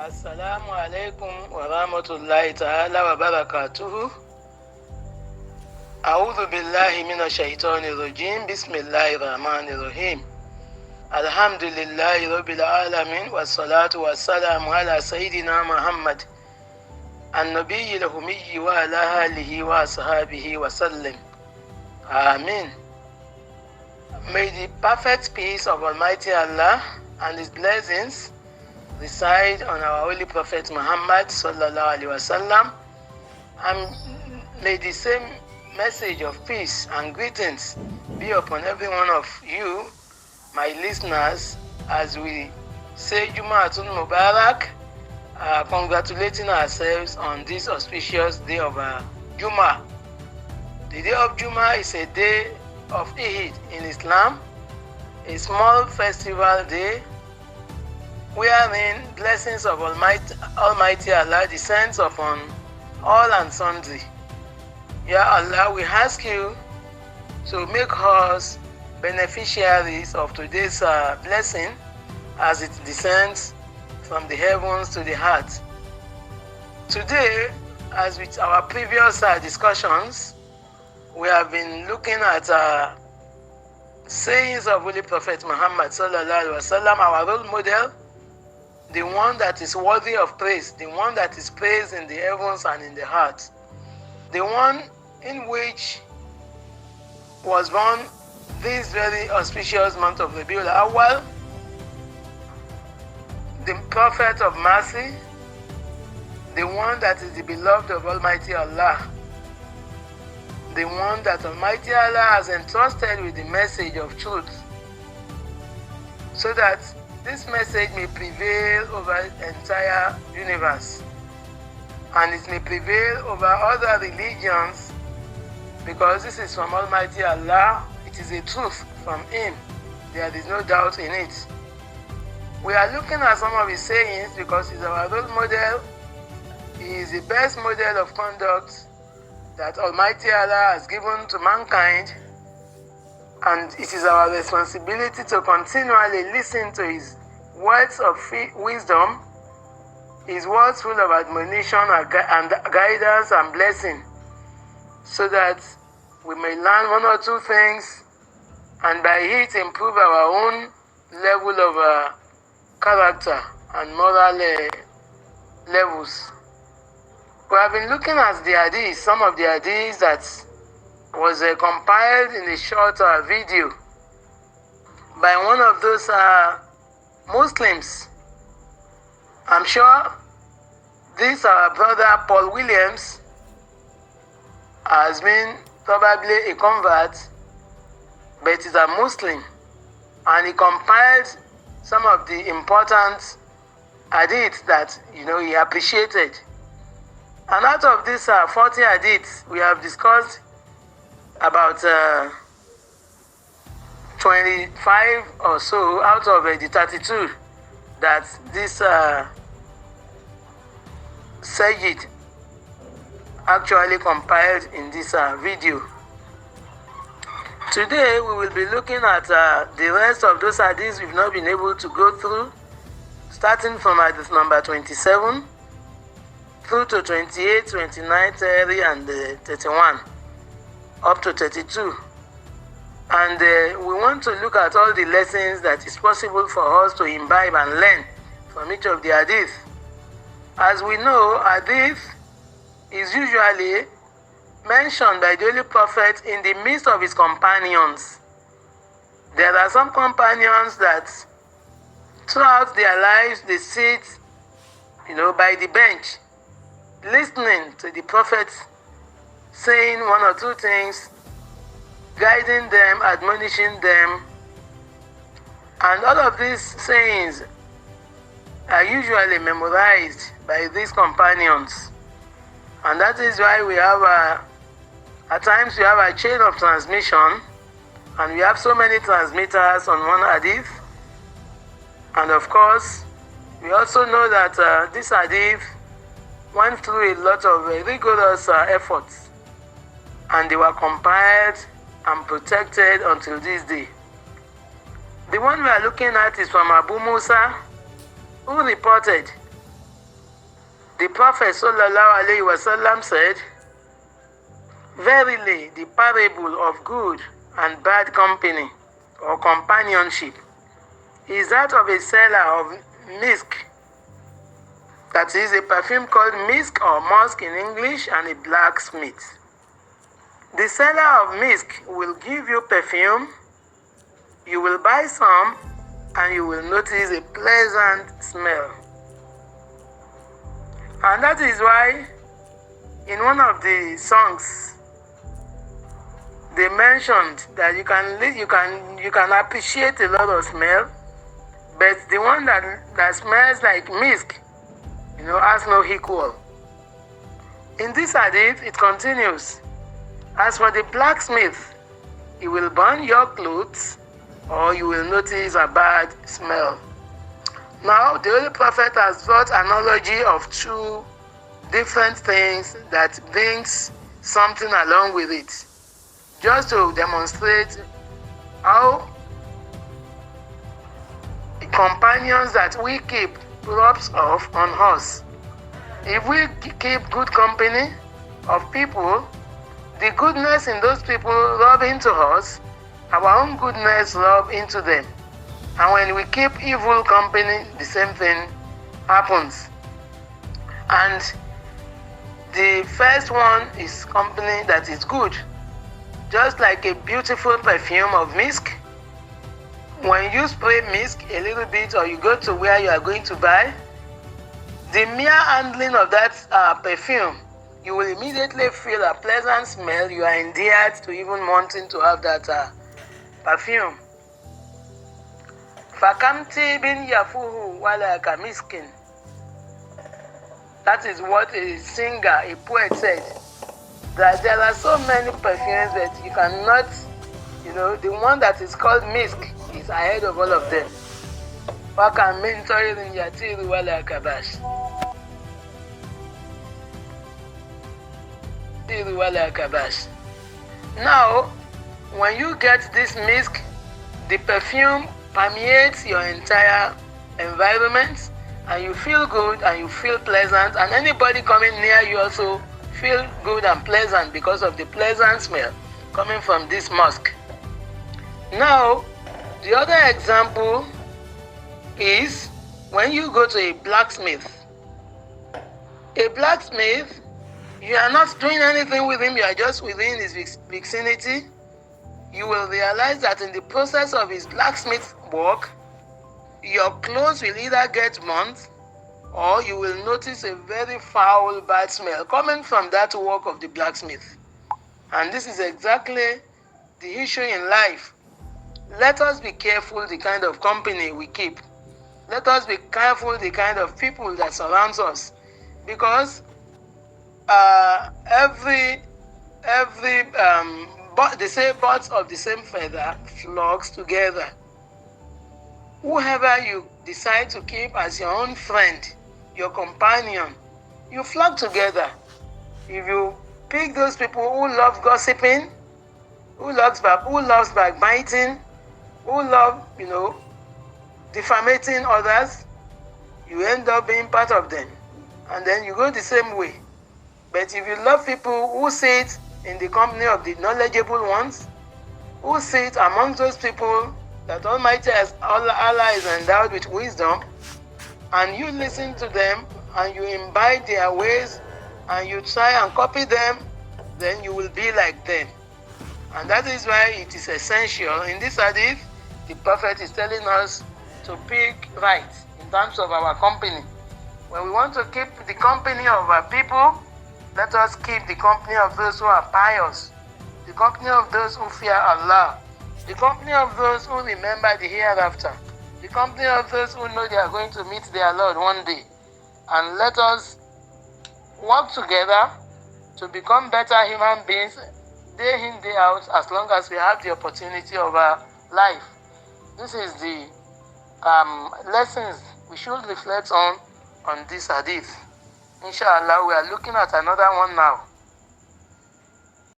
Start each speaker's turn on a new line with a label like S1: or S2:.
S1: Assalamu alaikum wa rahmatullahi ta'ala wa barakatuhu. A'udhu billahi minash shaitani rajim. Bismillahir rahmanir rahim. Alhamdulillahi rabbil alamin wassalatu wassalamu ala sayyidina Muhammad an-nabiyil ummi wa ala alihi wa ashabihi wa sallam. Amen. May the perfect peace of Almighty Allah and His blessings reside on our holy Prophet Muhammad sallallahu alaihi wasallam, and may the same message of peace and greetings be upon every one of you, my listeners, as we say Jum'atun Mubarak, congratulating ourselves on this auspicious day of Jum'ah. The day of Jum'ah is a day of Eid in Islam, a small festival day wherein blessings of Almighty Allah descends upon all and sundry. Ya Allah, we ask you to make us beneficiaries of today's blessing as it descends from the heavens to the heart. Today, as with our previous discussions, we have been looking at sayings of Holy Prophet Muhammad sallallahu alaihi wasallam, our role model, the one that is worthy of praise, the one that is praised in the heavens and in the heart, the one in which was born this very auspicious month of Rabiul Awwal, the Prophet of mercy, the one that is the beloved of Almighty Allah, the one that Almighty Allah has entrusted with the message of truth, so that this message may prevail over the entire universe, and it may prevail over other religions, because this is from Almighty Allah. It is a truth from Him. There is no doubt in it. We are looking at some of His sayings because He's our role model. He is the best model of conduct that Almighty Allah has given to mankind, and it is our responsibility to continually listen to His words of wisdom, His words full of admonition and guidance and blessing, so that we may learn one or two things and by it improve our own level of character and moral levels. We have been looking at the Hadith, some of the Hadiths that was compiled in a short video by one of those Muslims. I'm sure this our brother Paul Williams has been probably a convert, but is a Muslim, and he compiled some of the important hadiths that he appreciated. And out of these 40 hadiths, we have discussed about 25 or so out of the 32 that this Sayyid actually compiled in this video. Today we will be looking at the rest of those hadiths we've not been able to go through, starting from hadith number 27 through to 28, 29, 30 and 31 up to 32. And we want to look at all the lessons that is possible for us to imbibe and learn from each of the hadith. As we know, hadith is usually mentioned by the Holy Prophet in the midst of his companions. There are some companions that throughout their lives they sit, by the bench, listening to the Prophet saying one or two things, guiding them, admonishing them, and all of these sayings are usually memorized by these companions. And that is why we have at times we have a chain of transmission, and we have so many transmitters on one hadith. And of course, we also know that this hadith went through a lot of rigorous efforts, and they were compiled and protected until this day. The one we are looking at is from Abu Musa, who reported The Prophet ﷺ said, "Verily, the parable of good and bad company or companionship is that of a seller of misk, that is a perfume called misk or musk in English, and a blacksmith. The seller of misk will give you perfume, you will buy some, and you will notice a pleasant smell." And that is why in one of the songs they mentioned that you can appreciate a lot of smell, but the one that smells like misk, has no equal. In this hadith, it continues, "As for the blacksmith, he will burn your clothes, or you will notice a bad smell." Now, the Holy Prophet has brought analogy of two different things that brings something along with it, just to demonstrate how companions that we keep rubs off on us. If we keep good company of people, the goodness in those people rub into us, our own goodness rub into them. And when we keep evil company, the same thing happens. And the first one is company that is good. Just like a beautiful perfume of misk, when you spray misk a little bit or you go to where you are going to buy, the mere handling of that perfume, you will immediately feel a pleasant smell. You are endeared to even wanting to have that perfume. Fakamti bin yafuhu wala kamiskin. That is what a singer, a poet said. That there are so many perfumes that you cannot, the one that is called misk is ahead of all of them. Fakamin toirin yatiru wala kabash. Now, when you get this misk, the perfume permeates your entire environment, and you feel good and you feel pleasant, and anybody coming near you also feel good and pleasant because of the pleasant smell coming from this musk. Now, the other example is when you go to a blacksmith. A blacksmith, you are not doing anything with him, you are just within his vicinity. You will realize that in the process of his blacksmith work, your clothes will either get burnt, or you will notice a very foul, bad smell coming from that work of the blacksmith. And this is exactly the issue in life. Let us be careful the kind of company we keep. Let us be careful the kind of people that surrounds us, because they say birds of the same feather flocks together. Whoever you decide to keep as your own friend, your companion, you flock together. If you pick those people who love gossiping, who loves backbiting, who love, defamating others, you end up being part of them. And then you go the same way. But if you love people who sit in the company of the knowledgeable ones, who sit among those people that Almighty Allah is endowed with wisdom, and you listen to them and you imbibe their ways and you try and copy them, then you will be like them. And that is why it is essential. In this hadith, the Prophet is telling us to pick right in terms of our company. When we want to keep the company of our people, let us keep the company of those who are pious, the company of those who fear Allah, the company of those who remember the hereafter, the company of those who know they are going to meet their Lord one day. And let us work together to become better human beings day in, day out, as long as we have the opportunity of our life. This is the lessons we should reflect on this hadith. Inshallah, we are looking at another one now.